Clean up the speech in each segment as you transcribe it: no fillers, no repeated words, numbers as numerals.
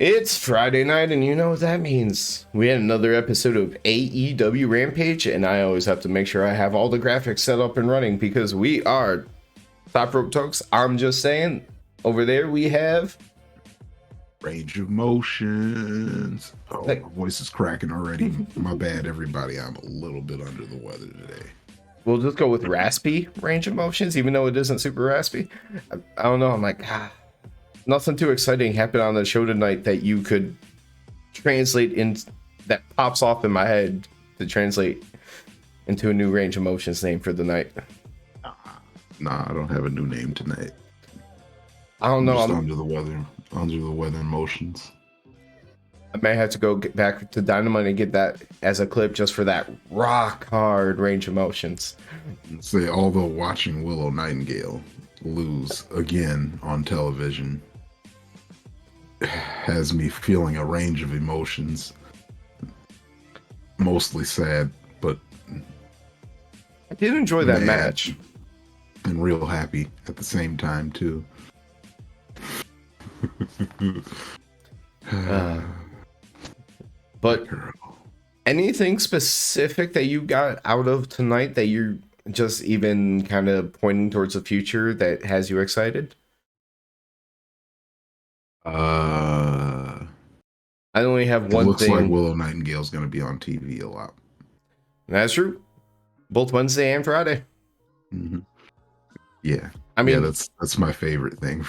It's Friday night, and you know what that means. We had another episode of AEW Rampage, and I always have to make sure I have all the graphics set up and running because we are Top Rope Tokes. I'm just saying, over there we have Range of Motions. Oh, Hey. my voice is cracking already. My bad, everybody. I'm a little bit under the weather today. We'll just go with raspy range of motions, even though it isn't super raspy. I don't know. I'm like, nothing too exciting happened on the show tonight that you could translate in that pops off in my head to translate into a new range of motions name for the night. Nah, I don't have a new name tonight. I don't know. I'm just under the weather. Under the weather emotions. I may have to go get back to Dynamite and get that as a clip just for that rock hard range of motions. Say, although watching Willow Nightingale lose again on television has me feeling a range of emotions. Mostly sad, but I did enjoy that match. And real happy at the same time, too. But anything specific that you got out of tonight that you're just even kind of pointing towards the future that has you excited? I only have one looks thing. Like Willow Nightingale's going to be on TV a lot. That's true. Both Wednesday and Friday. Mm-hmm. Yeah. I mean, that's my favorite thing.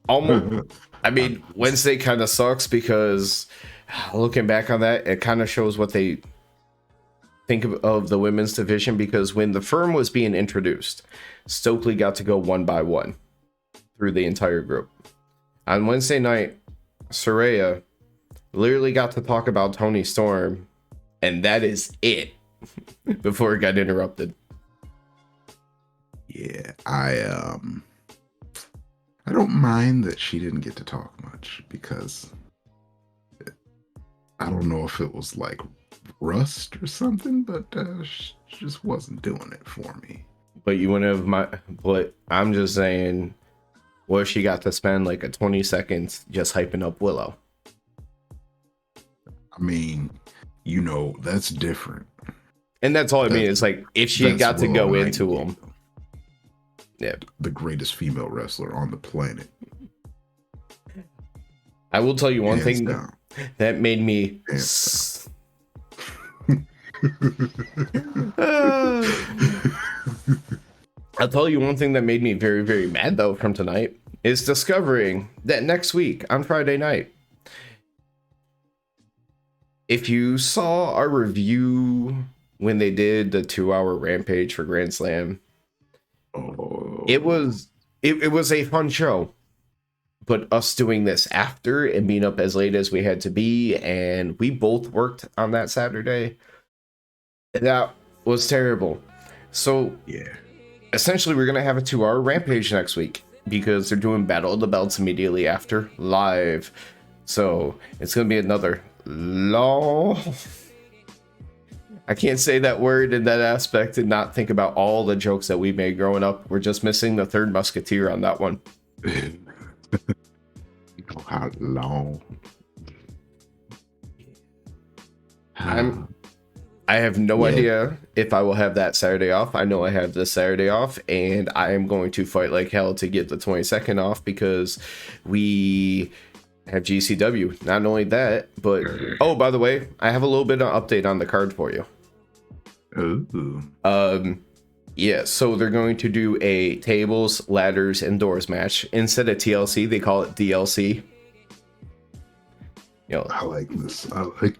Almost. I mean, Wednesday kind of sucks because looking back on that, it kind of shows what they think of the women's division, because when the firm was being introduced, Stokely got to go one by one through the entire group. On Wednesday night, Saraya literally got to talk about Toni Storm, and that is it before it got interrupted. Yeah, I don't mind that she didn't get to talk much, because I don't know if it was like rust or something, but she just wasn't doing it for me. But you wouldn't have but I'm just saying, what if she got to spend like a 20 seconds just hyping up Willow? I mean, that's different. And that's all I mean. It's like, if she got to go into him. Yeah. The greatest female wrestler on the planet. I will tell you one Hands thing down. that made me I'll tell you one thing that made me very, very mad though from tonight is discovering that next week on Friday night, if you saw our review when they did the 2-hour Rampage for Grand Slam, it was a fun show. But us doing this after and being up as late as we had to be, and we both worked on that Saturday, that was terrible. So yeah, essentially we're gonna have a 2-hour Rampage next week because they're doing Battle of the Belts immediately after live. So it's gonna be another long, I can't say that word in that aspect and not think about all the jokes that we made growing up. We're just missing the third musketeer on that one. How long? I have no idea if I will have that Saturday off. I know I have this Saturday off, and I am going to fight like hell to get the 22nd off because we have GCW. Not only that, but oh, by the way, I have a little bit of update on the card for you. Ooh. Yeah, so they're going to do a tables, ladders, and doors match. Instead of TLC, they call it DLC. I like this. Okay,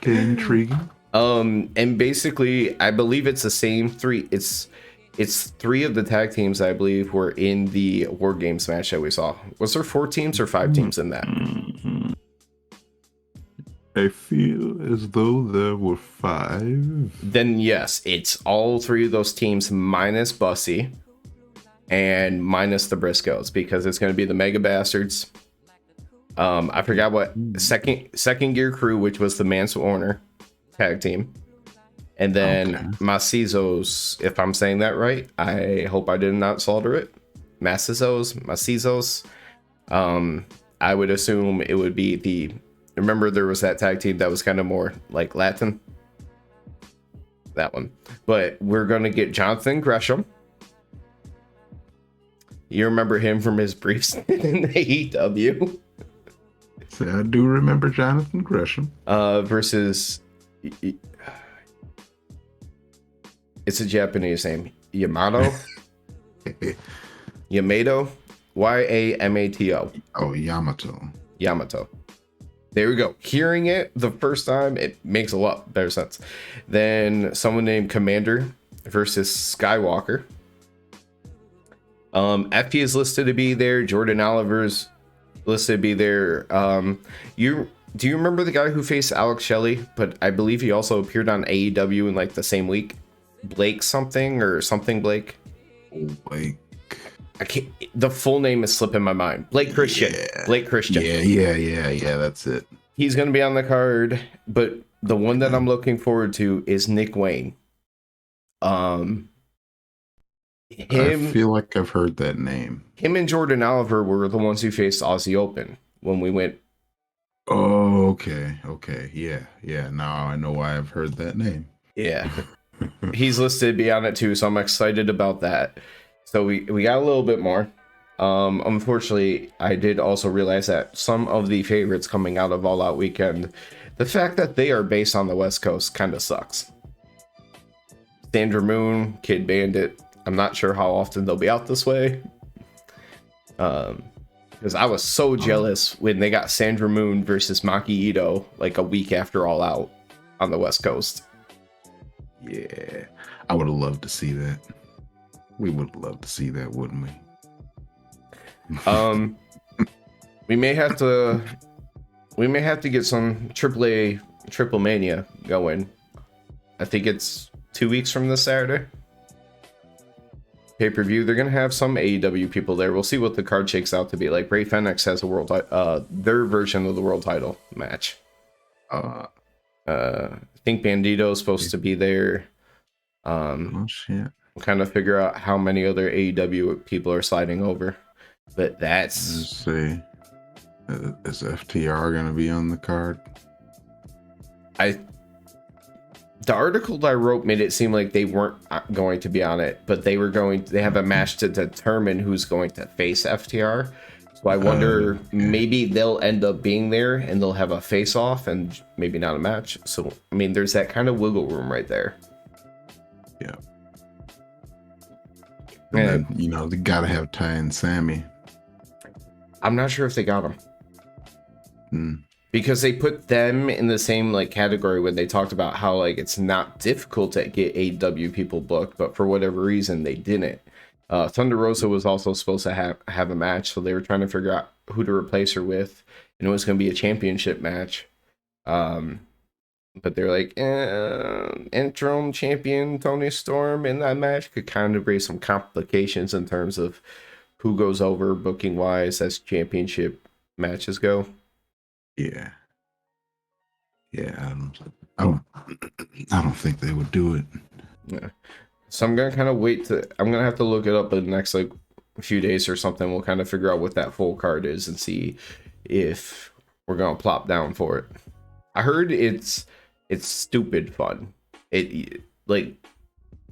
intriguing. And basically, I believe it's the same three. It's 3 of the tag teams I believe were in the War Games match that we saw. Was there 4 teams or 5 teams in that? I feel as though there were 5. Then yes, it's all 3 of those teams minus Bussy and minus the Briscoes, because it's going to be the Mega Bastards. I forgot what second gear crew, which was the Mance Warner tag team, and then Macizos, if I'm saying that right. I hope I did not slaughter it. Macizos. I would assume it would be the. Remember, there was that tag team that was kind of more like Latin. That one. But we're gonna get Jonathan Gresham. You remember him from his brief stint in AEW. So I do remember Jonathan Gresham. Versus. It's a Japanese name. Yamato. Yamato. Yamato. Oh, Yamato. Yamato. There we go. Hearing it the first time, it makes a lot better sense. Then someone named Commander versus Skywalker. FP is listed to be there. Jordan Oliver's listed to be there. Do you remember the guy who faced Alex Shelley? But I believe he also appeared on AEW in like the same week. Blake something or something Blake. Blake. I can't. The full name is slipping my mind. Blake Christian. Yeah. Blake Christian. Yeah. That's it. He's going to be on the card, but the one that I'm looking forward to is Nick Wayne. I feel like I've heard that name. Him and Jordan Oliver were the ones who faced Aussie Open when we went. Oh, okay. Yeah. Now I know why I've heard that name. Yeah. He's listed to be on it too, so I'm excited about that. So we got a little bit more. Unfortunately, I did also realize that some of the favorites coming out of All Out Weekend, the fact that they are based on the West Coast kind of sucks. Sandra Moon, Kid Bandit. I'm not sure how often they'll be out this way. Because I was so jealous when they got Sandra Moon versus Maki Ito like a week after All Out on the West Coast. Yeah, I would have loved to see that. We would love to see that, wouldn't we? We may have to get some AAA Triple Mania going. I think it's 2 weeks from this Saturday. Pay-per-view. They're gonna have some AEW people there. We'll see what the card shakes out to be. Like Ray Fenix has a their version of the world title match. I think Bandito is supposed to be there. Oh shit. Kind of figure out how many other AEW people are sliding over. But that's... Let's see. Is FTR going to be on the card? The article that I wrote made it seem like they weren't going to be on it, but they have a match to determine who's going to face FTR. So I wonder, maybe they'll end up being there and they'll have a face-off and maybe not a match. So, I mean, there's that kind of wiggle room right there. Yeah. And then, they got to have Ty and Sammy. I'm not sure if they got them. Because they put them in the same category when they talked about how it's not difficult to get AEW people booked, but for whatever reason they didn't. Thunder Rosa was also supposed to have a match, so they were trying to figure out who to replace her with, and it was going to be a championship match. But they're like, interim champion Tony Storm in that match could kind of raise some complications in terms of who goes over booking wise as championship matches go. Yeah. I don't think they would do it. Yeah. So I'm gonna kind of I'm gonna have to look it up in the next few days or something. We'll kind of figure out what that full card is and see if we're gonna plop down for it. I heard it's stupid fun. It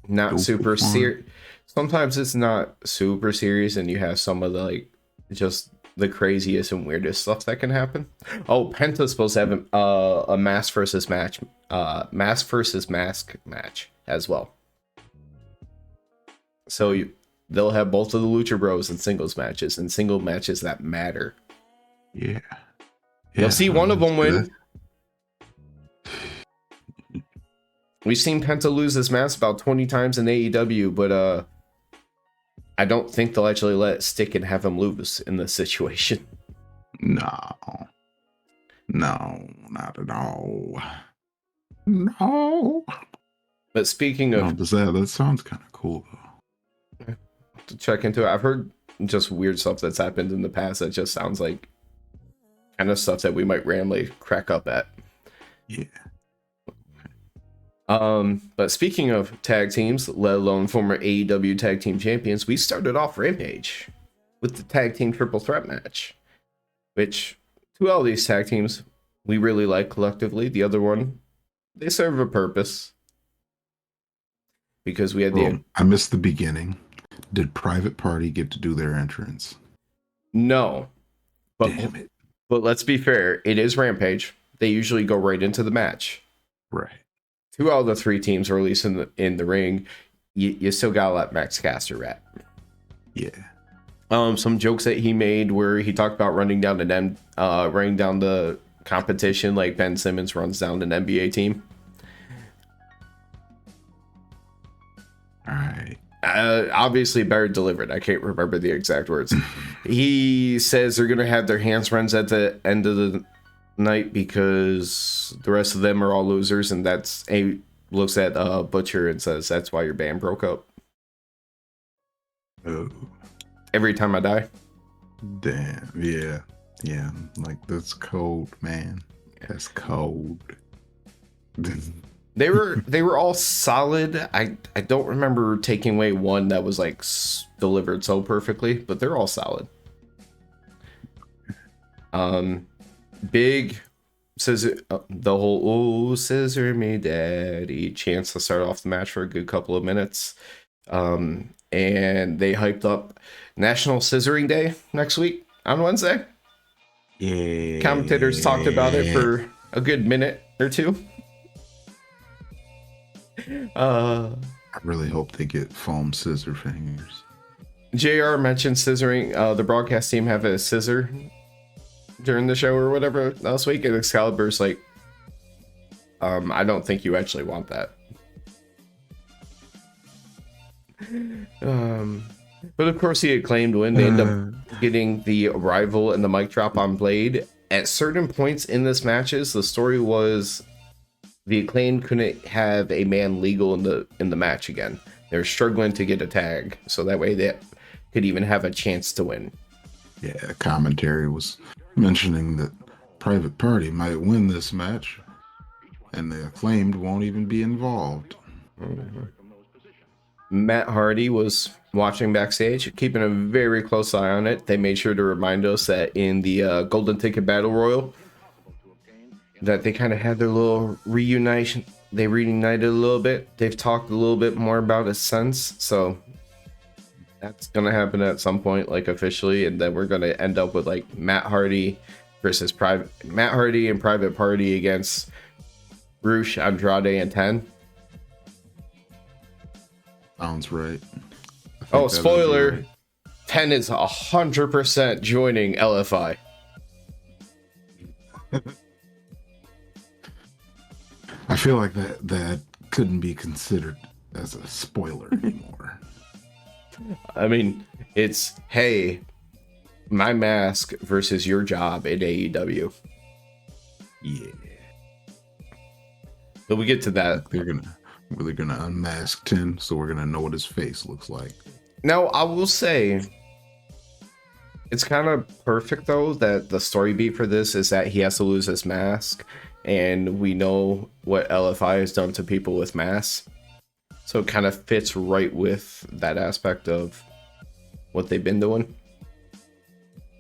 not super serious. Sometimes it's not super serious, and you have some of the just the craziest and weirdest stuff that can happen. Oh, Penta's supposed to have a mask versus mask match as well. So they'll have both of the Lucha Bros in singles matches and single matches that matter. Yeah. You'll see one of them win. We've seen Penta lose this mask about 20 times in AEW, but I don't think they'll actually let it stick and have him lose in this situation. No, not at all. No. But speaking of... that sounds kind of cool, though. To check into it. I've heard just weird stuff that's happened in the past that just sounds like kind of stuff that we might randomly crack up at. Yeah. But speaking of tag teams, let alone former AEW tag team champions, we started off Rampage with the tag team triple threat match. which two of these tag teams we really like collectively. The other one, they serve a purpose because we had Well, I missed the beginning. Did Private Party get to do their entrance? no, but Damn it. But let's be fair, it is Rampage. They usually go right into the match. Right. Two out of the three teams are released in the ring. You still gotta let Max Caster rap. Yeah. Some jokes that he made where he talked about running down the competition like Ben Simmons runs down an NBA team. All right. Obviously better delivered. I can't remember the exact words. He says they're gonna have their hands runs at the end of the night because the rest of them are all losers, and that's a looks at Butcher and says that's why your band broke up. Oh. Every time I die. Damn. Yeah. Yeah. Like, that's cold, man. That's cold. They were all solid. I don't remember taking away one that was like delivered so perfectly, but they're all solid. Big says the whole scissor me daddy chance to start off the match for a good couple of minutes. And they hyped up National Scissoring Day next week on Wednesday. Yeah. Commentators talked about it for a good minute or two. I really hope they get foam scissor fingers. JR mentioned scissoring. The broadcast team have a scissor during the show or whatever last week, and Excalibur's like, I don't think you actually want that. But of course, the Acclaimed win. They end up getting the arrival and the mic drop on Blade. At certain points in this matches, the story was the Acclaimed couldn't have a man legal in the match again. They're struggling to get a tag, so that way they could even have a chance to win. Yeah, commentary was mentioning that Private Party might win this match, and the Acclaimed won't even be involved. Mm-hmm. Matt Hardy was watching backstage, keeping a very close eye on it. They made sure to remind us that in the Golden Ticket Battle Royal, that they kind of had their little reunition. They reunited a little bit. They've talked a little bit more about it since, so that's gonna happen at some point, like officially, and then we're gonna end up with like Matt Hardy and Private Party against Rush, Andrade, and 10. Sounds right. Oh, spoiler! Right. 10 is 100% joining LFI. I feel like that couldn't be considered as a spoiler anymore. I mean, it's, hey, my mask versus your job at AEW. Yeah. But we get to that. They're gonna unmask 10, so we're gonna know what his face looks like. Now, I will say, it's kind of perfect though that the story beat for this is that he has to lose his mask, and we know what LFI has done to people with masks. So it kind of fits right with that aspect of what they've been doing.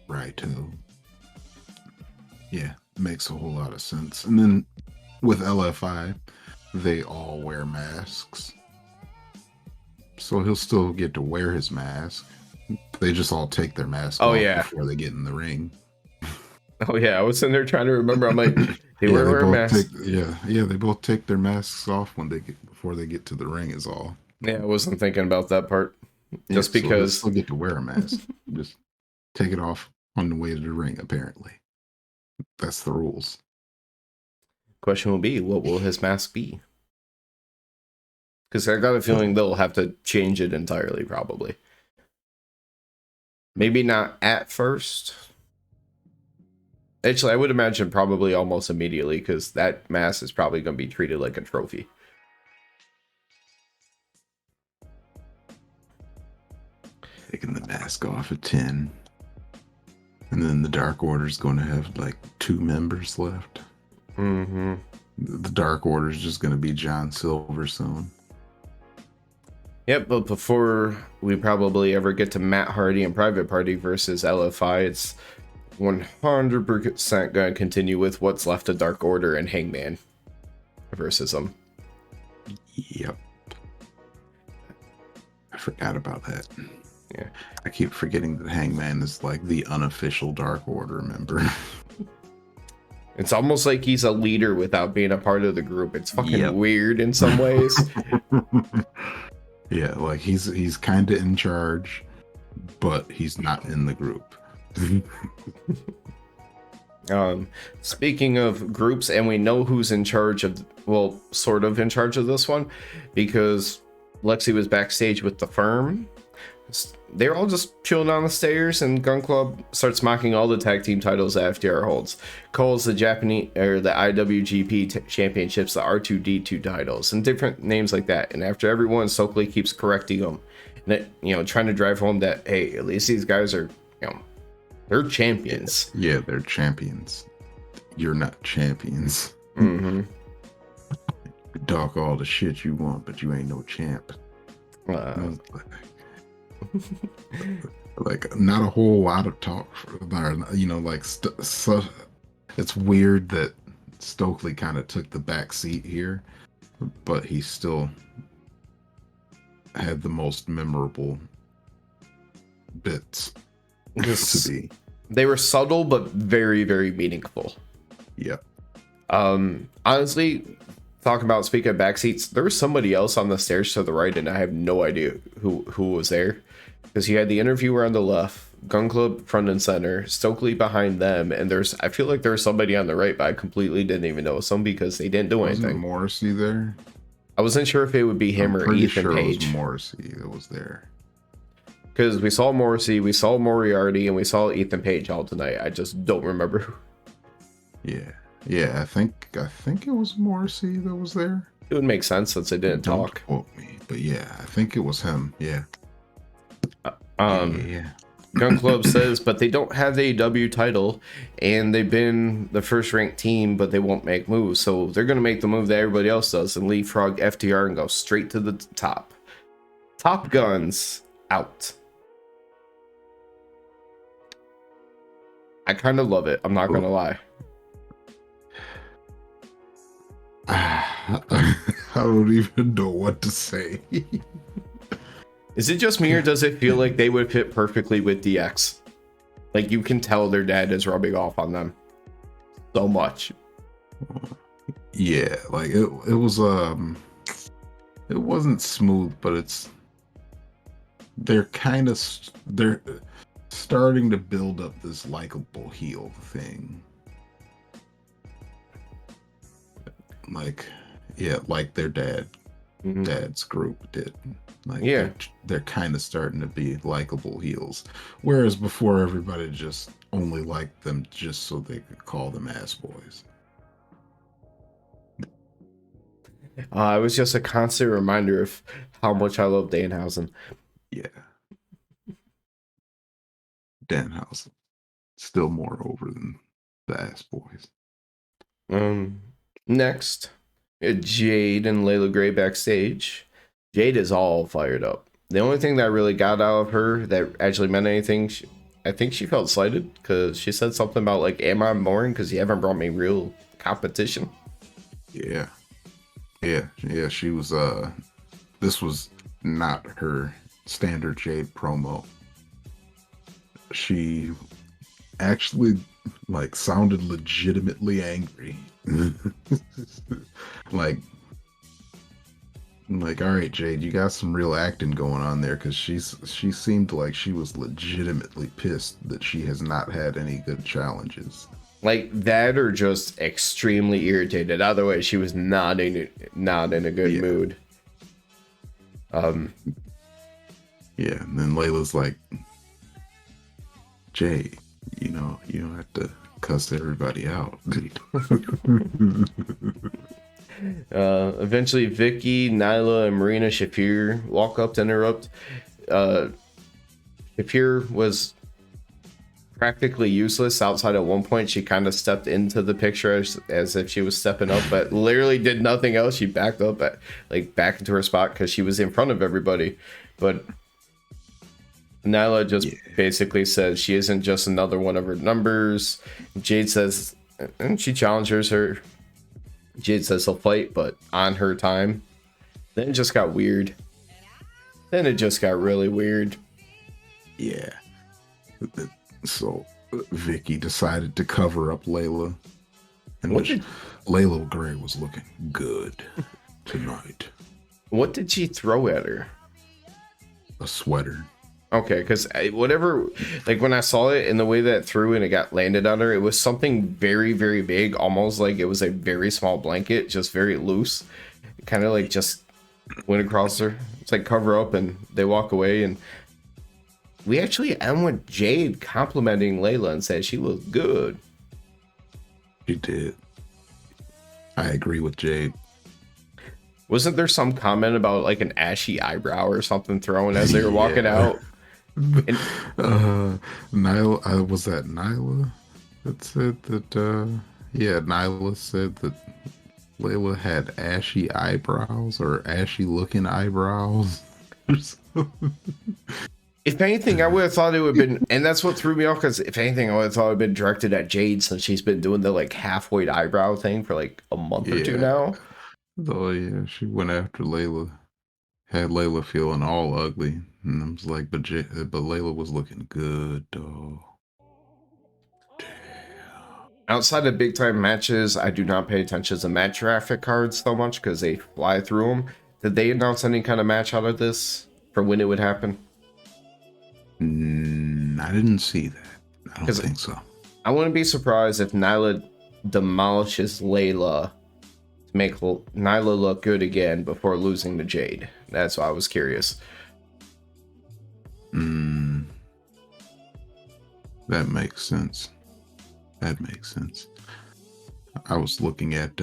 Right, too. Yeah, makes a whole lot of sense. And then with LFI, they all wear masks. So he'll still get to wear his mask. They just all take their mask off before they get in the ring. Oh, yeah. I was sitting there trying to remember. I'm like, they wear a mask. They both take their masks off before they get to the ring is all. Yeah, I wasn't thinking about that part. Just because. So they'll get to wear a mask. Just take it off on the way to the ring, apparently. That's the rules. Question will be, what will his mask be? Because I got a feeling they'll have to change it entirely, probably. Maybe not at first. Actually, I would imagine probably almost immediately, because that mask is probably going to be treated like a trophy. Taking the mask off at 10. And then the Dark Order is going to have like 2 members left. Mm-hmm. The Dark Order is just going to be John Silver soon. Yep, but before we probably ever get to Matt Hardy and Private Party versus LFI, it's 100% going to continue with what's left of Dark Order and Hangman versus them. Yep. I forgot about that. Yeah. I keep forgetting that Hangman is like the unofficial Dark Order member. It's almost like he's a leader without being a part of the group. It's fucking weird in some ways. Yeah, like he's kind of in charge, but he's not in the group. Speaking of groups, and we know who's in charge of, well, sort of in charge of this one, because Lexi was backstage with the Firm. They're all just chilling on the stairs, and Gun Club starts mocking all the tag team titles that FTR holds. Calls the Japanese or the IWGP championships the R2D2 titles, and different names like that. And after everyone, Stokely keeps correcting them, and trying to drive home that, hey, at least these guys are, they're champions. Yeah, they're champions. You're not champions. Mm-hmm. Talk all the shit you want, but you ain't no champ. Like not a whole lot of talk. So it's weird that Stokely kind of took the back seat here, but he still had the most memorable bits to be. They were subtle but very, very meaningful. Yep. Honestly, talking about speaking of back seats, there was somebody else on the stairs to the right, and I have no idea who was there. Because you had the interviewer on the left, Gun Club front and center, Stokely behind them, and I feel like there was somebody on the right, but I completely didn't even know some because they didn't do anything. Wasn't Morrissey there? I wasn't sure if it would be him or Ethan sure Page. It was Morrissey that was there. Because we saw Morrissey, we saw Moriarty, and we saw Ethan Page all tonight. I just don't remember who. Yeah. I think it was Morrissey that was there. It would make sense since they didn't talk. Don't quote me, but yeah, I think it was him. Yeah. Gun Club says, but they don't have the AEW title, and they've been the first ranked team, but they won't make moves. So they're going to make the move that everybody else does and leapfrog FTR and go straight to the top. Top Guns out. I kind of love it. I'm not going to lie. I don't even know what to say. Is it just me, or does it feel like they would fit perfectly with DX? Like, you can tell their dad is rubbing off on them so much. Yeah, like it was it wasn't smooth, but they're starting to build up this likable heel thing. Like, yeah, like their dad's group did. Like, yeah, they're kind of starting to be likable heels, whereas before everybody just only liked them just so they could call them ass boys. It was just a constant reminder of how much I love Danhausen. Yeah, Danhausen still more over than the ass boys. Next, Jade and Layla Gray backstage. Jade is all fired up. The only thing that really got out of her that actually meant anything, I think she felt slighted because she said something about, like, am I boring because you haven't brought me real competition? Yeah, she was, this was not her standard Jade promo. She actually, like, sounded legitimately angry. Like, all right, Jade, you got some real acting going on there, because she seemed like she was legitimately pissed that she has not had any good challenges. Like that, or just extremely irritated. Either way, she was not in a good mood. Yeah, and then Layla's like, Jade, you don't have to cuss everybody out. Eventually, Vicky, Nyla, and Marina Shafir walk up to interrupt. Shafir was practically useless outside. At one point, she kind of stepped into the picture as if she was stepping up, but literally did nothing else. She backed up back into her spot because she was in front of everybody. But Nyla just basically says she isn't just another one of her numbers. Jade says, and she challenges her. Jade says he'll fight, but on her time. Then it just got weird. Then it just got really weird. Yeah. So Vicky decided to cover up Layla. And Layla Gray was looking good tonight. What did she throw at her? A sweater. Okay, because whatever, like when I saw it and the way that it threw and it got landed on her, it was something very, very big, almost like it was a very small blanket, just very loose. It kind of like just went across her. It's like cover up and they walk away. And we actually end with Jade complimenting Layla and said she looked good. She did. I agree with Jade. Wasn't there some comment about like an ashy eyebrow or something thrown as they were walking out? And, Nyla, was that Nyla that said that? Nyla said that Layla had ashy eyebrows or ashy looking eyebrows. If anything, I would have thought it would have been, and that's what threw me off, because if anything, I would have thought it would have been directed at Jade, since she's been doing the like half-weight eyebrow thing for like a month or two now. Oh yeah, she went after Layla. Had Layla feeling all ugly, and I was like, but Layla was looking good, though. Damn. Outside of big time matches, I do not pay attention to match graphic cards so much because they fly through them. Did they announce any kind of match out of this for when it would happen? I didn't see that. I don't think so. I wouldn't be surprised if Nyla demolishes Layla to make Nyla look good again before losing to Jade. That's why I was curious. That makes sense. I was looking at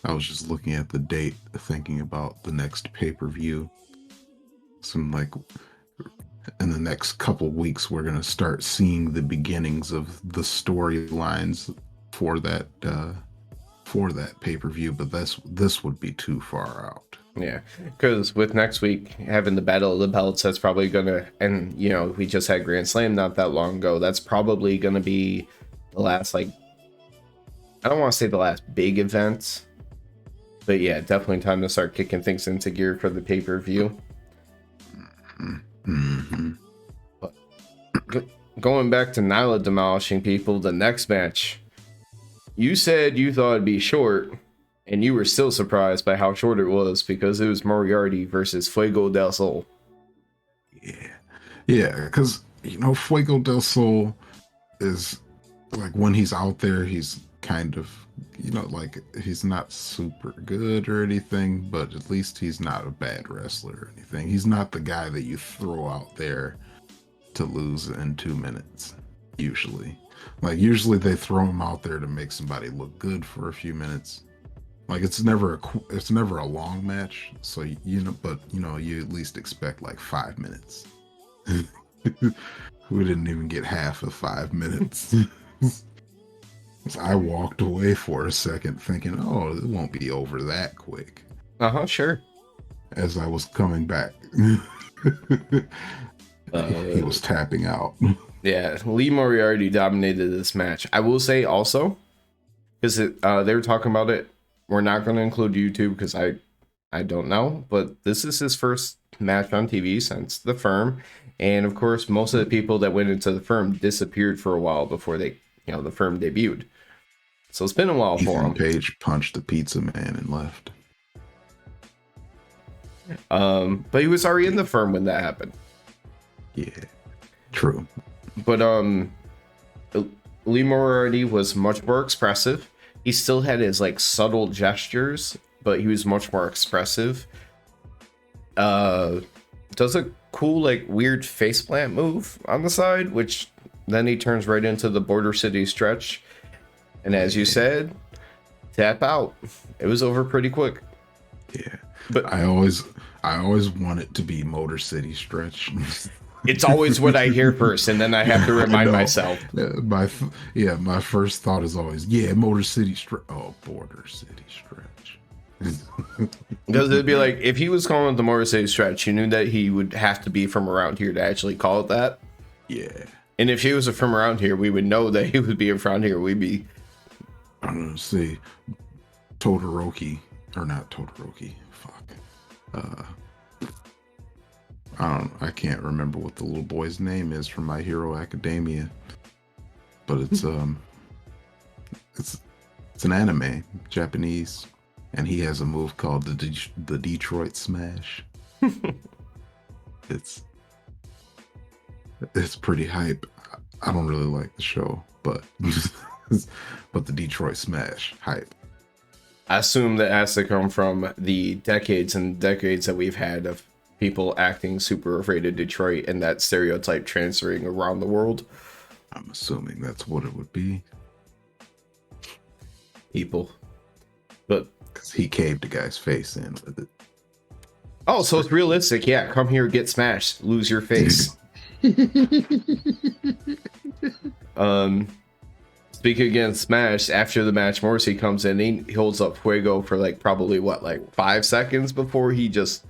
I was just looking at the date, thinking about the next pay-per-view. Some like in the next couple weeks we're gonna start seeing the beginnings of the storylines for that pay-per-view, but this would be too far out. Yeah, because with next week having the Battle of the Belts, that's probably gonna, and you know, we just had Grand Slam not that long ago. That's probably gonna be the last, like, I don't want to say the last big event, but yeah, definitely time to start kicking things into gear for the pay-per-view. But going back to Nyla demolishing people, the next match, you said you thought it'd be short, and you were still surprised by how short it was, because it was Moriarty versus Fuego del Sol. Yeah, because you know, Fuego del Sol is like, when he's out there, he's kind of, you know, like, he's not super good or anything, but at least he's not a bad wrestler or anything. He's not the guy that you throw out there to lose in 2 minutes, usually. Like, usually they throw him out there to make somebody look good for a few minutes. Like, it's never a long match, so you know, but you know, you at least expect like 5 minutes. We didn't even get half of 5 minutes. So I walked away for a second thinking, oh, it won't be over that quick. Sure. As I was coming back. He was tapping out. Yeah, Lee Moriarty dominated this match. I will say also, because they were talking about it, we're not going to include YouTube because I don't know, but this is his first match on TV since the Firm, and of course most of the people that went into the Firm disappeared for a while before they, you know, the Firm debuted. So it's been a while for him. Page punched the pizza man and left. But he was already in the Firm when that happened. Yeah, true. But Lee Moriarty was much more expressive. He still had his like subtle gestures, but he was much more expressive. Does a cool like weird faceplant move on the side, which then he turns right into the Border City stretch. And as you said, tap out. It was over pretty quick. Yeah, but I always want it to be Motor City stretch. It's always what I hear first, and then I have to remind myself. My first thought is always, Motor City stretch. Oh, Border City stretch. Because it'd be like, if he was calling it the Morrissey stretch, you knew that he would have to be from around here to actually call it that. Yeah. And if he was from around here, we would know that he would be from here. We'd be... I don't know, see, Todoroki, or not Todoroki, fuck. I can't remember what the little boy's name is from My Hero Academia, but it's an anime, Japanese, and he has a move called the Detroit Smash. It's pretty hype. I don't really like the show, but but the Detroit Smash hype. I assume that has to come from the decades and decades that we've had of people acting super afraid of Detroit and that stereotype transferring around the world. I'm assuming that's what it would be. People. But because he caved the guy's face in with it. Oh, so it's realistic. Yeah, come here, get smashed, lose your face. Speaking against Smash, after the match, Morrissey comes in, he holds up Fuego for like probably 5 seconds before he just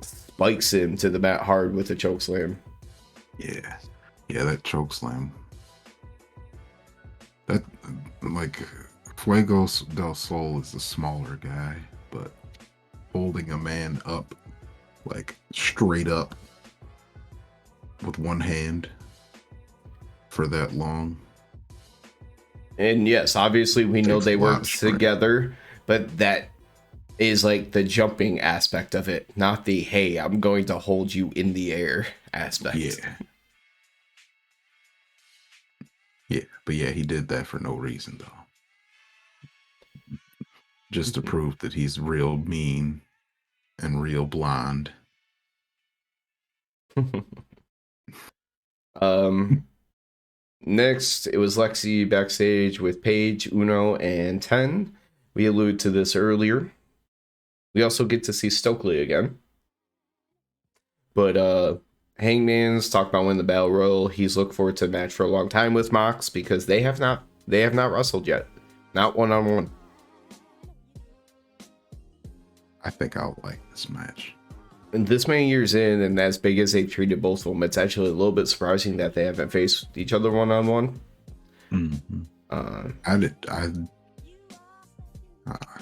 spikes him to the mat hard with a chokeslam. Yeah, that chokeslam. That, like, Fuego del Sol is the smaller guy, but holding a man up, like straight up with one hand for that long. And yes, obviously we know they work together, but that is like the jumping aspect of it, not the, hey, I'm going to hold you in the air aspect. Yeah, but yeah, he did that for no reason though. Just to prove that he's real mean and real blonde. Next, it was Lexi backstage with Paige, Uno, and Ten. We alluded to this earlier. We also get to see Stokely again. But Hangman's talked about winning the Battle Royal. He's looked forward to a match for a long time with Mox because they have not wrestled yet. Not one-on-one. I think I'll like this match. And this many years in, and as big as they've treated both of them, it's actually a little bit surprising that they haven't faced each other one-on-one. Mm-hmm.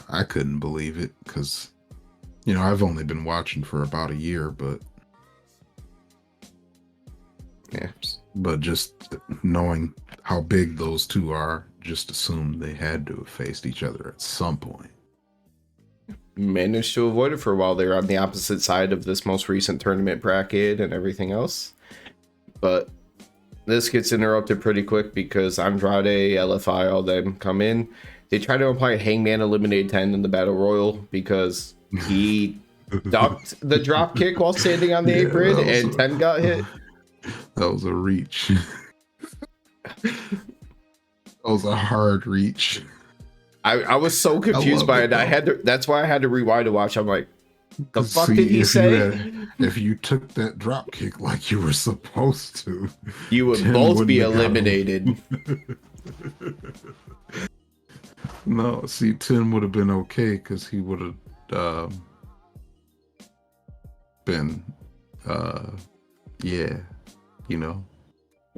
I couldn't believe it because, I've only been watching for about a year, but yeah. But just knowing how big those two are, just assumed they had to have faced each other at some point. Managed to avoid it for a while. They're on the opposite side of this most recent tournament bracket and everything else. But this gets interrupted pretty quick because Andrade, LFI, all them come in. They try to imply Hangman eliminated 10 in the Battle Royal because he ducked the drop kick while standing on the apron and 10 got hit. That was a reach. That was a hard reach. I was so confused by it. That's why I had to rewind to watch. I'm like, the fuck did he say? If you took that drop kick like you were supposed to, you would both be eliminated. No, see, 10 would have been okay because he would have been,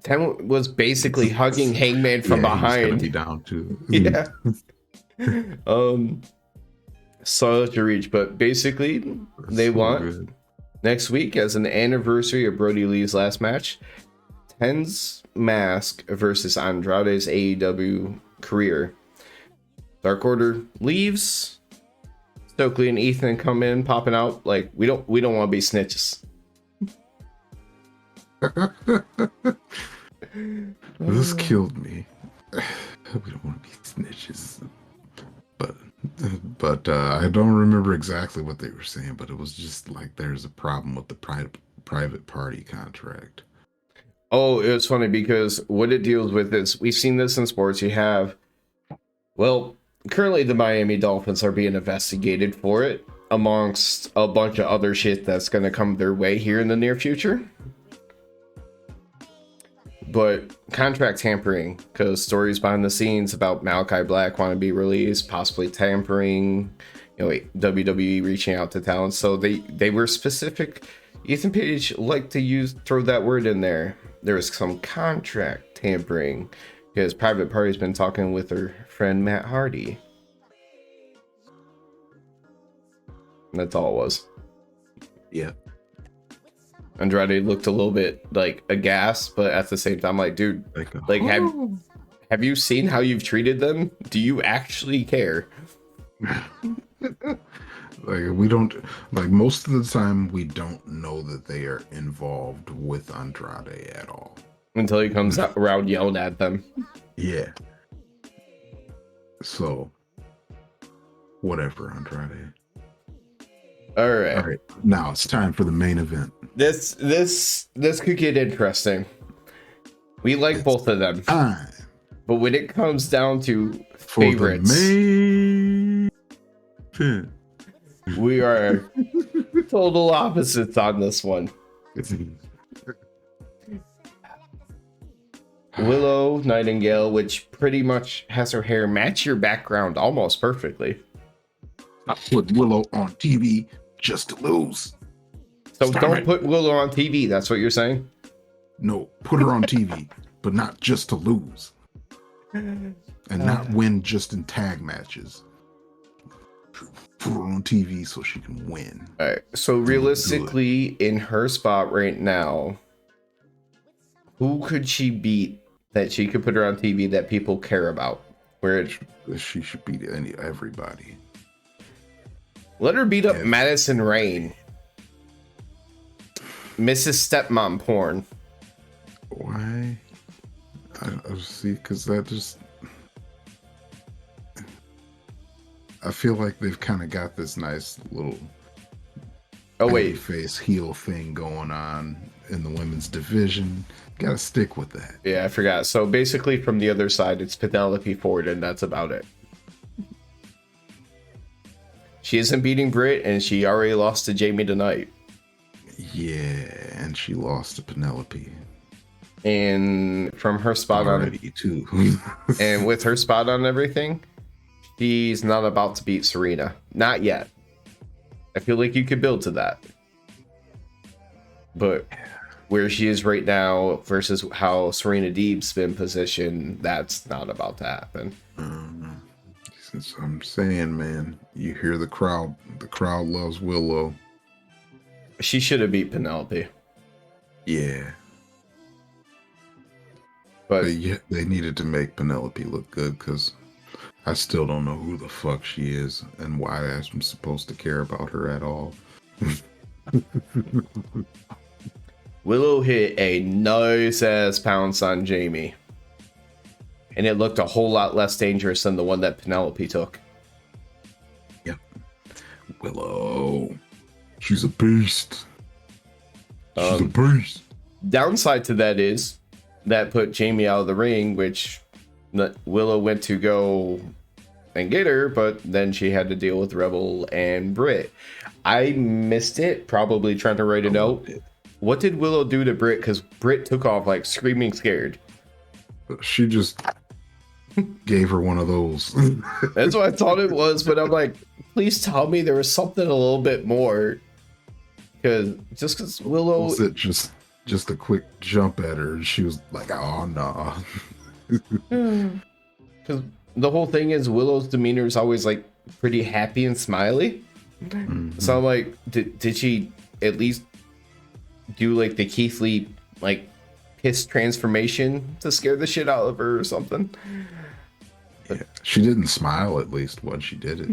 10 was basically hugging Hangman from behind. He's gonna be down too. Yeah. Such a reach, but basically they want good. Next week as an anniversary of Brody Lee's last match, 10's mask versus Andrade's AEW career. Dark Order leaves. Stokely and Ethan come in, popping out like we don't want to be snitches. This killed me. We don't want to be snitches. But I don't remember exactly what they were saying, but it was just like there's a problem with the private party contract. Oh, it was funny because what it deals with is we've seen this in sports. You have, currently the Miami Dolphins are being investigated for it amongst a bunch of other shit that's going to come their way here in the near future. But contract tampering, because stories behind the scenes about Malachi Black want to be released, possibly tampering, WWE reaching out to talent. So they were specific. Ethan Page liked to throw that word in there. There was some contract tampering because Private Party's been talking with her friend Matt Hardy. And that's all it was. Yeah. Andrade looked a little bit like aghast, but at the same time, like, dude, like have you seen how you've treated them? Do you actually care? Like, we don't, like, most of the time we don't know that they are involved with Andrade at all Until he comes around yelling at them. Yeah. So whatever, Andrade. All right. Now it's time for the main event. This could get interesting. We like both of them. But when it comes down to favorites, the main event, we are total opposites on this one. Willow Nightingale, which pretty much has her hair match your background almost perfectly. I put Willow on TV just to lose. So don't put Willow on TV. That's what you're saying? No, put her on TV, but not just to lose. And not win just in tag matches. Put her on TV so she can win. All right. So realistically, in her spot right now, who could she beat that she could put her on TV that people care about? She should beat everybody. Let her beat up Madison Rain. Mrs. Stepmom porn. Why? I see, because that just... I feel like they've kind of got this nice little face heel thing going on in the women's division. Gotta stick with that. Yeah, I forgot. So basically from the other side, it's Penelope Ford, and that's about it. She isn't beating Britt, and she already lost to Jamie tonight. Yeah, and she lost to Penelope. And from her spot already too. And with her spot on everything, she's not about to beat Serena. Not yet. I feel like you could build to that. But where she is right now versus how Serena Deeb's been positioned, that's not about to happen. Since I'm saying, man, you hear the crowd. The crowd loves Willow. She should have beat Penelope. Yeah. But they needed to make Penelope look good, because I still don't know who the fuck she is and why I'm supposed to care about her at all. Willow hit a nice ass pounce on Jamie. And it looked a whole lot less dangerous than the one that Penelope took. Yep. Willow. She's a beast. She's a beast. Downside to that is that put Jamie out of the ring, which Willow went to go and get her, but then she had to deal with Rebel and Britt. I missed it, probably trying to write a note. What did Willow do to Britt? Because Britt took off like screaming scared. She just gave her one of those. That's what I thought it was, but I'm like, please tell me there was something a little bit more. Because Willow... Was it just a quick jump at her, and she was like, oh, no. Because the whole thing is Willow's demeanor is always like pretty happy and smiley. Mm-hmm. So I'm like, did she at least do like the Keith Lee like piss transformation to scare the shit out of her or something? Yeah, she didn't smile at least when she did it.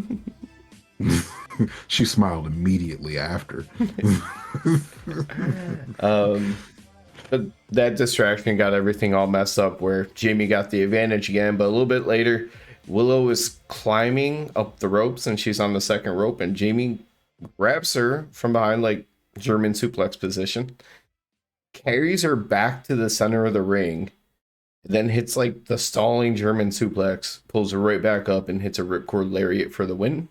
She smiled immediately after. But that distraction got everything all messed up where Jamie got the advantage again. But a little bit later, Willow is climbing up the ropes and she's on the second rope, and Jamie grabs her from behind, like German suplex position, carries her back to the center of the ring, then hits like the stalling German suplex, pulls her right back up, and hits a ripcord lariat for the win.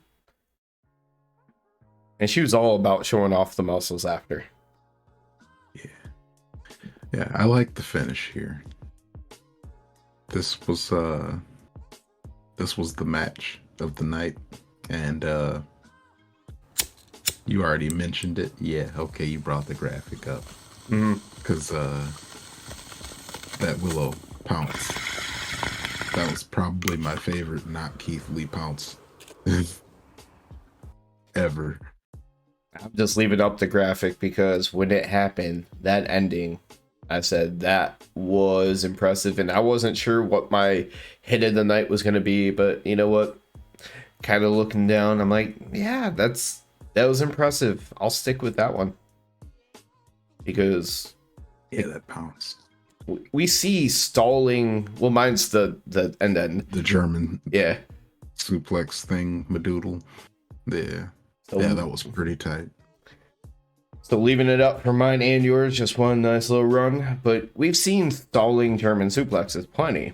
And she was all about showing off the muscles after. Yeah, I like the finish here. This was the match of the night, and You already mentioned it. Yeah, okay, you brought the graphic up. Because that Willow pounce, that was probably my favorite not Keith Lee pounce ever. I'm just leaving up the graphic because when it happened, that ending, I said that was impressive, and I wasn't sure what my hit of the night was going to be, but you know what? Kind of looking down, I'm like, yeah, that was impressive. I'll stick with that one because that pounce. We see stalling. Well, mine's the end. The German suplex thing, Madoodle. Yeah. So, yeah, that was pretty tight. So leaving it up for mine and yours, just one nice little run. But we've seen stalling German suplexes plenty.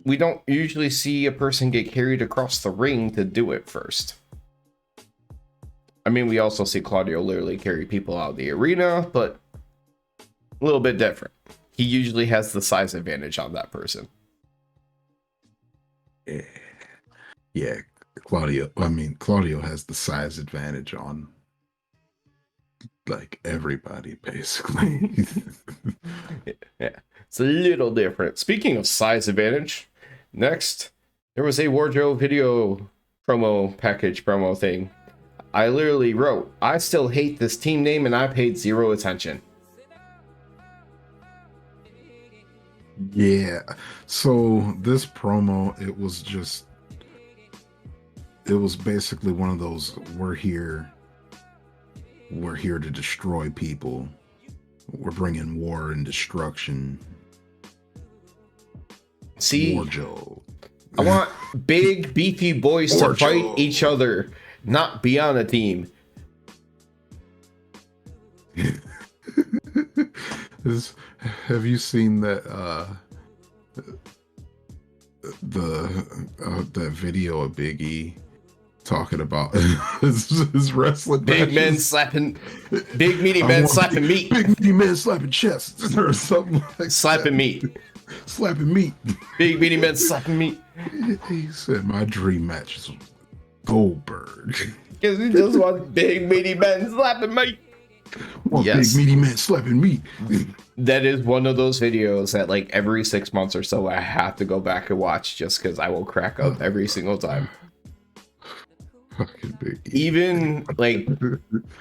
We don't usually see a person get carried across the ring to do it first. I mean, we also see Claudio literally carry people out of the arena, but a little bit different. He usually has the size advantage on that person. Yeah. Claudio has the size advantage on like everybody, basically. Yeah, it's a little different. Speaking of size advantage, next, there was a wardrobe video promo thing. I literally wrote, I still hate this team name, and I paid zero attention. Yeah, so this promo, it was basically one of those we're here to destroy people, we're bringing war and destruction. See, Warjo. I want big beefy boys to fight each other, not be on a team. Have you seen that that video of Big E talking about his wrestling big men slapping big meaty men slapping meat, big meaty men slapping chests or something like slapping meat, slapping meat, big meaty men slapping meat. He said my dream match is Goldberg because he just wants big meaty men slapping meat. Big meaty man slapping meat. That is one of those videos that like every 6 months or so I have to go back and watch just because I will crack up every single time. Fucking Big E.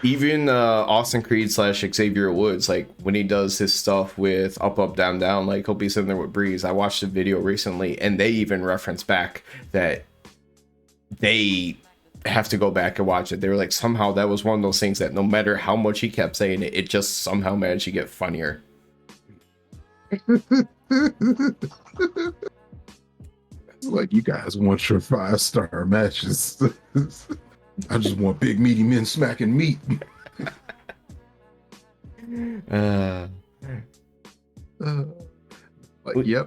Even Austin Creed / Xavier Woods, like when he does his stuff with up down down, like he'll be sitting there with Breeze. I watched a video recently and they even reference back that they have to go back and watch it. They were like, somehow that was one of those things that no matter how much he kept saying it, it just somehow managed to get funnier. Like, you guys want your 5-star matches. I just want big meaty men smacking meat. Yep,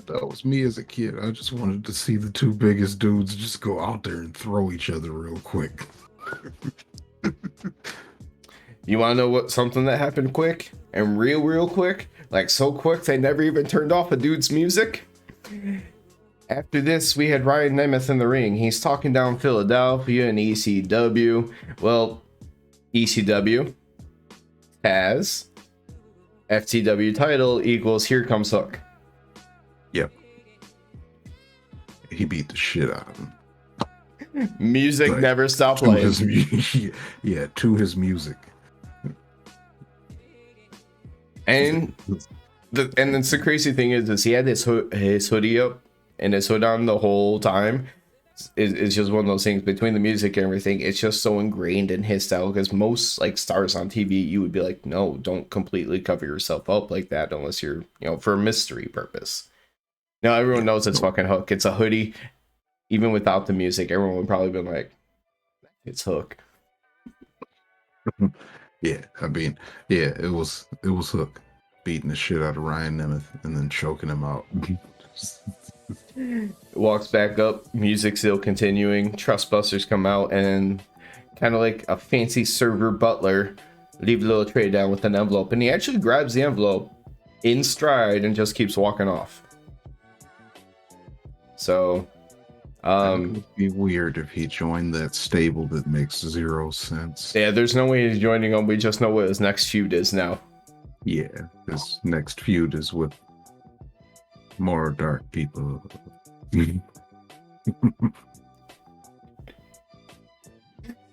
that was me as a kid. I just wanted to see the two biggest dudes just go out there and throw each other real quick. You want to know something that happened quick and real quick? Like so quick they never even turned off a dude's music? After this, we had Ryan Nemeth in the ring. He's talking down Philadelphia and ECW. Well, ECW has FTW title equals Here Comes Hook. Yep. He beat the shit out of him. Music like, never stopped playing. To his music. And then the crazy thing is he had his hoodie up and his hood on the whole time. It's just one of those things between the music and everything. It's just so ingrained in his style because most like stars on TV, you would be like, no, don't completely cover yourself up like that unless you're, for a mystery purpose. Now everyone knows it's fucking Hook. It's a hoodie. Even without the music, everyone would probably been like, it's Hook. Yeah, I mean, yeah, it was Hook beating the shit out of Ryan Nemeth and then choking him out. Walks back up, music still continuing. Trustbusters come out and kind of like a fancy server butler, leave a little tray down with an envelope, and he actually grabs the envelope in stride and just keeps walking off. So That would be weird if he joined that stable that makes zero sense. Yeah, there's no way he's joining them. We just know what his next feud is now. Yeah, his next feud is with more dark people.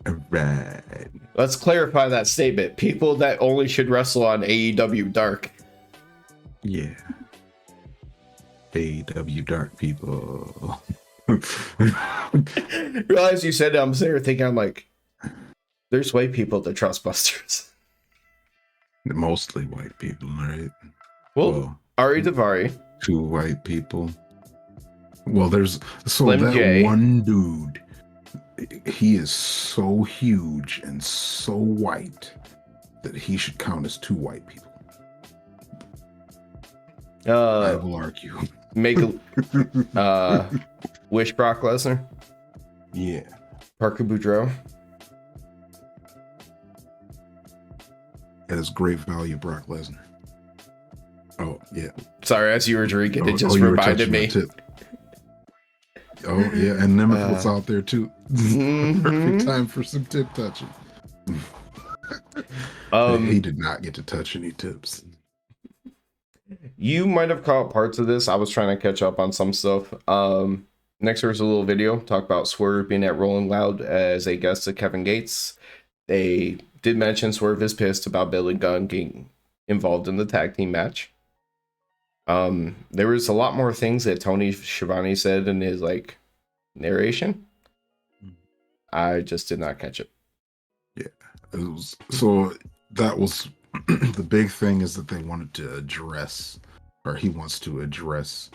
Alright. Let's clarify that statement. People that only should wrestle on AEW Dark. Yeah. AEW dark people. Realize you said it, I'm sitting here thinking, I'm like, there's white people that trust Busters. Mostly white people, right? Well, Ari Daivari. 2 white people. Well, there's Slim that J. one dude. He is so huge and so white that he should count as 2 white people. I will argue. Make Wish Brock Lesnar. Yeah. Parker Boudreaux. That is great value, Brock Lesnar. Oh, yeah. Sorry, as you were drinking, it just reminded me. Oh, yeah, and Nemeth was out there too. Perfect time for some tip touching. He did not get to touch any tips. You might have caught parts of this. I was trying to catch up on some stuff. Next, there's a little video talk about Swerve being at Rolling Loud as a guest to Kevin Gates. They did mention Swerve is pissed about Billy Gunn getting involved in the tag team match. There was a lot more things that Tony Schiavone said in his narration. I just did not catch it. Yeah, so that was the big thing, is that they wanted to address, or he wants to address,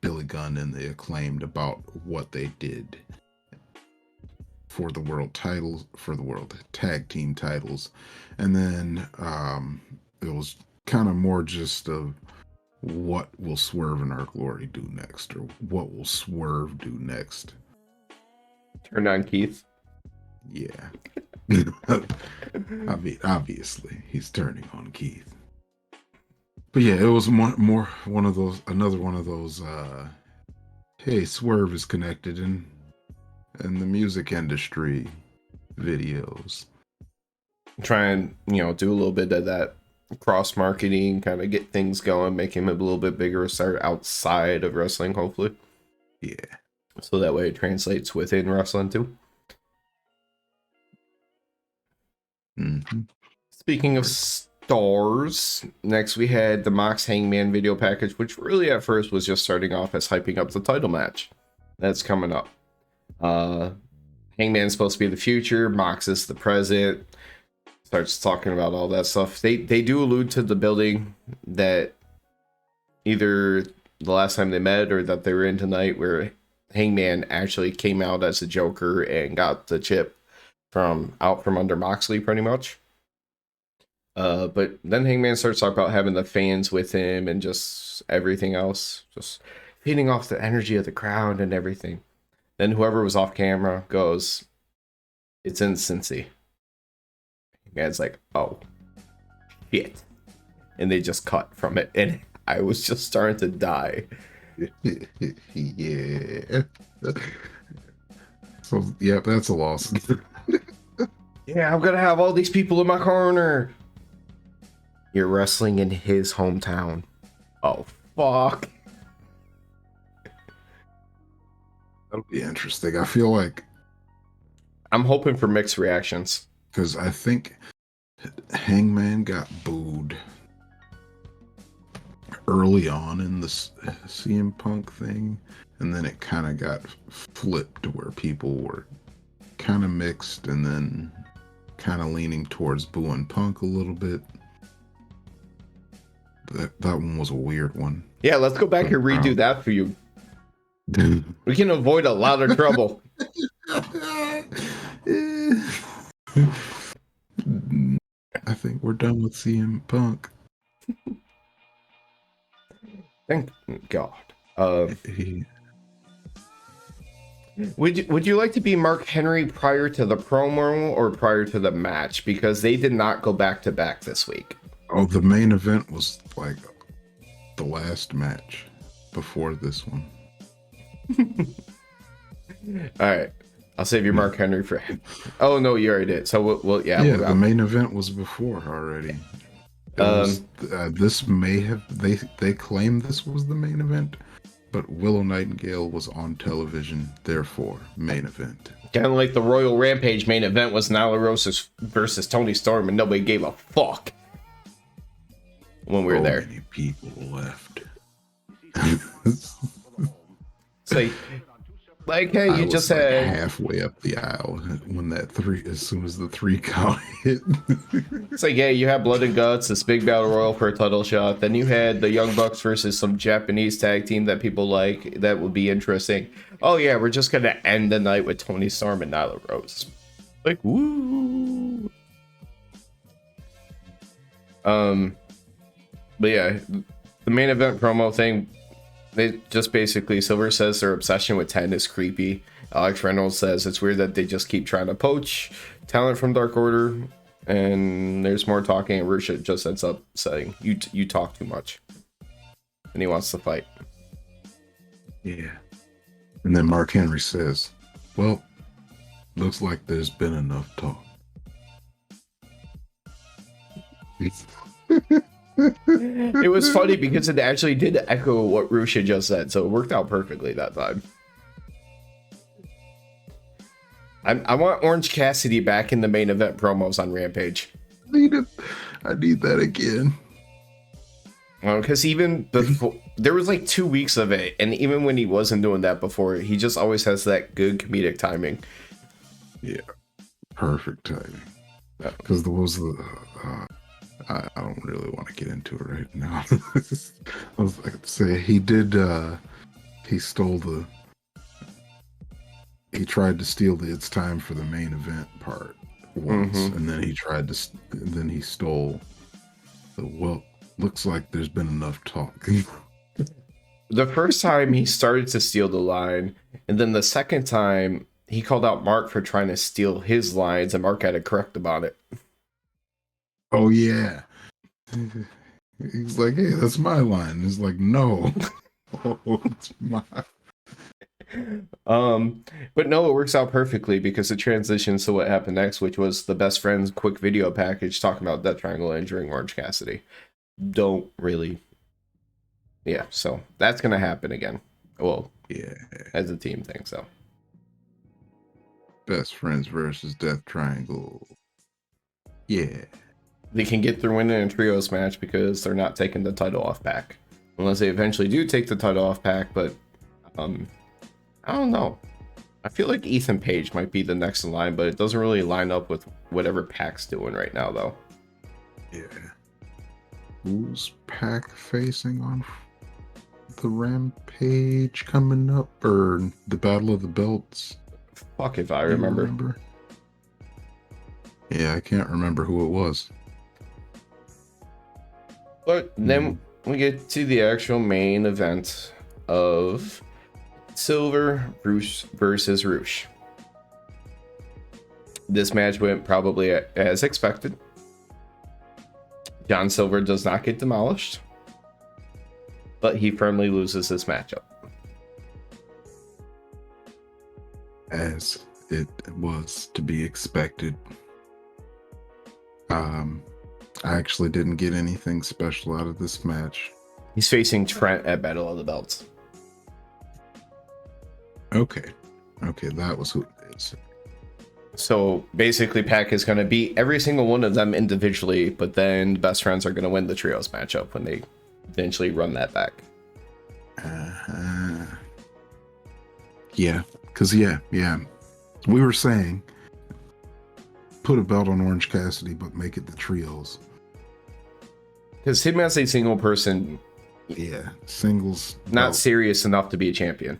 Billy Gunn and the Acclaimed about what they did for the world titles, for the world tag team titles, and then it was kind of more just of what will Swerve and Our Glory do next, or what will Swerve do next. Turn on Keith. Yeah. I mean, obviously he's turning on Keith. But yeah, it was more one of those, another one of those hey, Swerve is connected in the music industry videos. Try and, do a little bit of that cross marketing, kind of get things going, make him a little bit bigger, start outside of wrestling, hopefully. Yeah. So that way it translates within wrestling too. Mm-hmm. Speaking of stars, next we had the Mox Hangman video package, which really at first was just starting off as hyping up the title match that's coming up. Hangman's supposed to be the future, Mox is the present. Starts talking about all that stuff. They do allude to the building that either the last time they met or that they were in tonight, where Hangman actually came out as a Joker and got the chip from under Moxley, pretty much. But then Hangman starts talking about having the fans with him and just everything else, just feeding off the energy of the crowd and everything. Then whoever was off camera goes, "It's in Cincy." Hangman's like, "Oh, shit." And they just cut from it. And I was just starting to die. Yeah. So, yeah, that's a loss. Yeah, I'm gonna have all these people in my corner. You're wrestling in his hometown. Oh, fuck. That'll be interesting. I feel like, I'm hoping for mixed reactions. because I think Hangman got booed early on in the CM Punk thing, and then it kind of got flipped where people were kind of mixed and then kind of leaning towards booing Punk a little bit. That one was a weird one. Yeah, let's go back and redo that for you. We can avoid a lot of trouble. I think we're done with CM Punk. Thank God. Would you like to be Mark Henry prior to the promo or prior to the match? Because they did not go back to back this week. Oh, the main event was like the last match before this one. All right. I'll save your Mark Henry for. Oh no, you already did. So we'll yeah. Yeah, We'll the main event was before already. It was this may have they claim this was the main event, but Willow Nightingale was on television, therefore main event. Kind of like the Royal Rampage main event was Nyla Rose versus Tony Storm, and nobody gave a fuck when we were there. Many people left. So, like, hey, you just had halfway up the aisle when that three, as soon as the 3 count hit. It's like, yeah, you had Blood and Guts, this big battle royal for a title shot. Then you had the Young Bucks versus some Japanese tag team that people like. That would be interesting. Oh yeah, we're just gonna end the night with Tony Storm and Nyla Rose. Like, woo. But yeah, the main event promo thing. They just basically, Silver says their obsession with 10 is creepy. Alex Reynolds says it's weird that they just keep trying to poach talent from Dark Order. And there's more talking, and Rush just ends up saying, you talk too much. And he wants to fight. Yeah. And then Mark Henry says, well, looks like there's been enough talk. It was funny because it actually did echo what Rush had just said, so it worked out perfectly that time. I want Orange Cassidy back in the main event promos on Rampage. I need that again. Because even before, there was like 2 weeks of it, and even when he wasn't doing that before, he just always has that good comedic timing. Yeah, perfect timing. Because there was the... I don't really want to get into it right now. I was like to say he did. He stole the. He tried to steal the "It's time for the main event" part once, and then he tried to. Then he stole. The, well, looks like there's been enough talk. The first time he started to steal the line, and then the second time he called out Mark for trying to steal his lines, and Mark had to correct him on it. Oh yeah. He's like, hey, that's my line. He's like, no. Oh, it's mine. But no, it works out perfectly because it transitions to what happened next, which was the best friends quick video package talking about Death Triangle injuring Orange Cassidy. Don't really. Yeah, so that's gonna happen again. Well, yeah, as a team thing, so. Best friends versus Death Triangle. Yeah. They can get through winning a trios match because they're not taking the title off pack. Unless they eventually do take the title off pack, but I don't know. I feel like Ethan Page might be the next in line, but it doesn't really line up with whatever Pac's doing right now, though. Yeah. Who's Pac facing on the Rampage coming up, or the Battle of the Belts? Fuck if I remember. Yeah, I can't remember who it was. But then we get to the actual main event of Silver Bruce versus Rush. This match went probably as expected. John Silver does not get demolished, but he firmly loses this matchup. As it was to be expected. I actually didn't get anything special out of this match. He's facing Trent at Battle of the Belts. Okay, that was who it is. So basically, Pac is going to beat every single one of them individually, but then the best friends are going to win the trios matchup when they eventually run that back. Yeah, because yeah, we were saying put a belt on Orange Cassidy, but make it the trios. Because him as a single person, yeah, singles, not belt. serious enough to be a champion.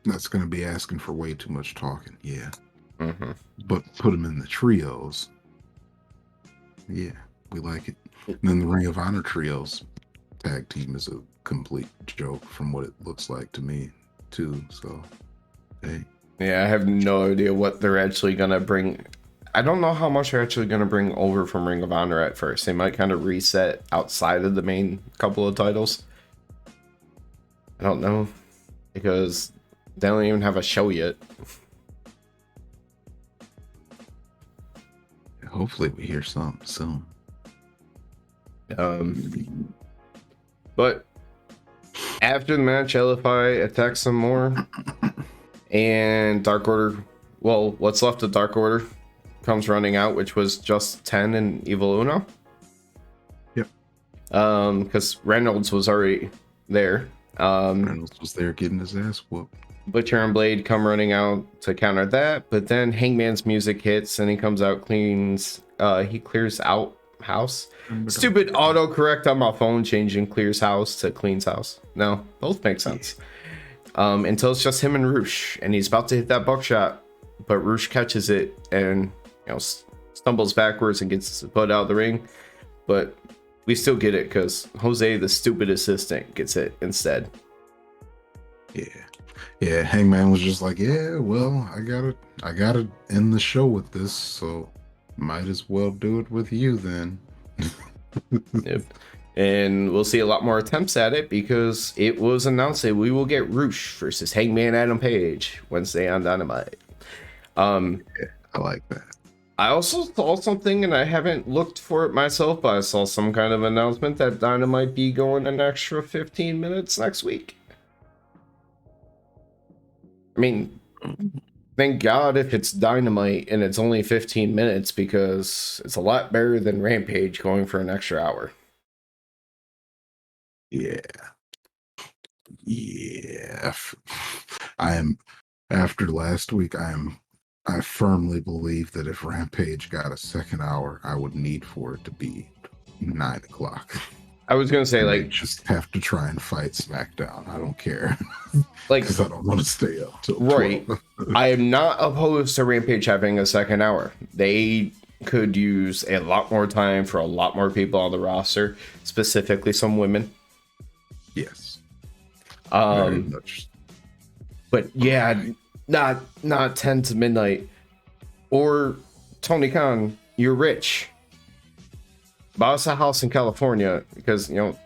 That's going to be asking for way too much talking. Yeah, but put him in the trios. Yeah, we like it. And then the Ring of Honor trios tag team is a complete joke from what it looks like to me too. So, hey. Yeah, I have no idea what they're actually going to bring. I don't know how much they're actually going to bring over from Ring of Honor at first. They might kind of reset outside of the main couple of titles. I don't know, because they don't even have a show yet. Hopefully we hear something soon. But after the match, LFI attacks some more, and Dark Order, well, what's left of Dark Order, comes running out, which was just 10 and Evil Uno. Yep. Because Reynolds was already there. Reynolds was there getting his ass whooped. Butcher and Blade come running out to counter that, but then Hangman's music hits and he comes out, he clears out house. Stupid autocorrect on my phone changing clears house to cleans house. No, both make sense. Until it's just him and Roosh, and he's about to hit that buckshot, but Roosh catches it and stumbles backwards and gets his butt out of the ring. But we still get it because Jose, the stupid assistant, gets it instead. Yeah, Hangman was just like, yeah, well, I gotta end the show with this, so might as well do it with you then. Yep. And we'll see a lot more attempts at it because it was announced that we will get Roosh versus Hangman Adam Page Wednesday on Dynamite. Yeah, I like that. I also saw something, and I haven't looked for it myself, but I saw some kind of announcement that Dynamite might be going an extra 15 minutes next week. I mean, thank God if it's Dynamite and it's only 15 minutes, because it's a lot better than Rampage going for an extra hour. Yeah. After last week, I firmly believe that if Rampage got a second hour, I would need for it to be 9 o'clock. I was gonna say, like, just have to try and fight SmackDown. I don't care, like, because I don't want to stay up till right. 12. I am not opposed to Rampage having a second hour. They could use a lot more time for a lot more people on the roster, specifically some women. Yes. Very much. But yeah, not 10 to midnight. Or Tony Khan, you're rich. Buy us a house in California, because 10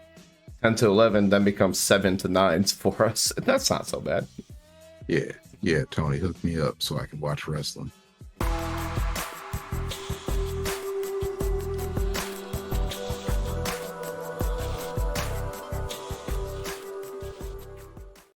to 11 then becomes 7 to 9 for us. That's not so bad. Yeah, Tony, hook me up so I can watch wrestling.